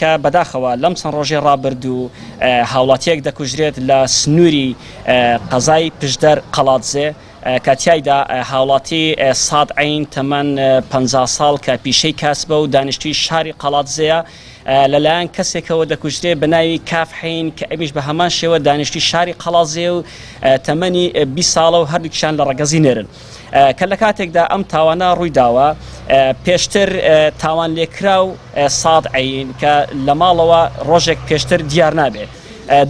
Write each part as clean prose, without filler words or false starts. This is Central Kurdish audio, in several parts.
کە بەداخەوە لەم چەند ڕۆژێ ڕابردوو هاوڵاتیەک دەکوژرێت لە سنووری قەزای پشدەر قەڵاتزێ کاتیایدا هاوڵاتی ساد عین تەمەن 50 ساڵ کە پیشەی کەسبە و دانیشتوی شاری قەڵاتزەیە لەلایەن کەسێکەوە دەکوژرێت بە ناوی کاف حین کە ئەمیش بە هەمان شێوە دانیشتوی شاری قەڵاتزێ و تەمەنی 20 ساڵە و هەردووکیان لە ڕەگەزینێرن کە لە کاتێکدا ئەم تاوانە ڕوویداوە پێشتر تاوان لێکرا و ساد عین کە لە ماڵەوە ڕۆژێک پێشتر دیار نابێت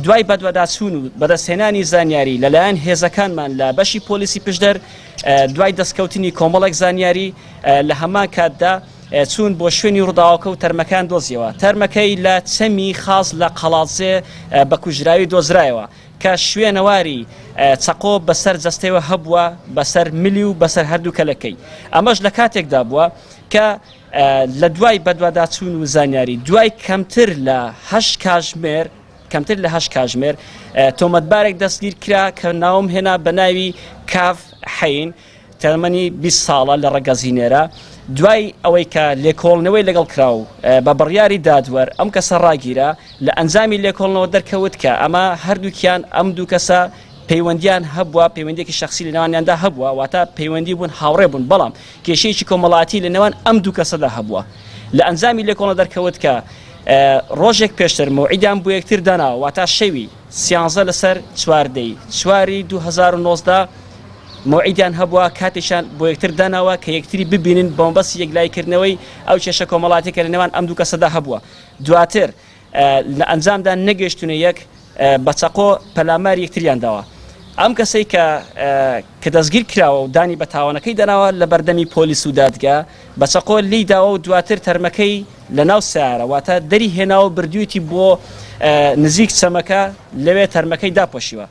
دوای بەدوەداچوون و بەدەستهێنانی زانیاری لەلایەن هێزەکانمان لە بەشی پۆلیسی پشدەر دوای دەستکەوتنی کۆمەڵێک زانیاری لە هەمان کاتدا چوون بۆ شوێنی ڕووداوەکە و تەرمەکان دۆزیەوە تەرمەکەی لە چەمی خاص لە قەڵاتزێ بە کوژراوی دۆزرایەوە کە شوێنەواری چەقۆ بەسەر جەستەوە هەبووە بەسەر ملی و بەسەر هەردوو کەلەکەی ئەمەش لە کاتێکدا بووە کە لە دوای بەدواداچوون و زانیاری دوای کەمتر لە 8 کاتژمێر تۆمەتبارێک دەستگیر کرا کە ناوم هێنا بە ناوی کاف حین تەمەنی 20 ساڵە لە ڕەگەزینێرە دوای ئەوەی کە لێکۆڵنەوەی لەگەڵ کراو بە بڕیاری دادوەر ئەم کەسە ڕاگیرە لە ئەنجامی لێکۆڵنەوە دەرکەوت کە ئەمە هەردووکیان ئەم دوو کەسە پەیوەندیان هەبووە پەیوەندێکی شخصی لە نێوانیاندا هەبووە واتە پەیوەندی بوون هاوڕێ بوون بەڵام کێشەیەکی کۆمەڵاتی لە نێوان ئەم دوو کەسەدا هەبووە لە ئەنجامی لێکۆڵنەوە دەرکەوت کە ڕۆژێک پێشتر مەوعیدیان بۆ یەکتر دانا واتە شەوی 13 لەسەر 4 چواری 2019 مەوعیدیان هەبووە کاتێکیان بۆ یەکتر داناوە کە یەکتری ببینن بۆمبەسی یەکلایکردنەوەی ئەو کێشە کۆمەڵاتێکە لە نێوان ئەم دوو کەسەدا هەبووە دواتر لە ئەنجامدا نەگەیشتونە یەک بە چەقۆ پەلامار یەکتریان داوە ئەم کەسەی کە دەستگیر کراوە و دانی بە تاوانەکەی دەناوە لە بەردەمی پۆلیس و دادگا بە چەقۆ لی داوە و دواتر تەرمەکەی لە ناو سیارە واتە دەری هێناوە بردوویەتی بۆ نزیک چەمەکە لەوێ تەرمەکەی داپۆشیوە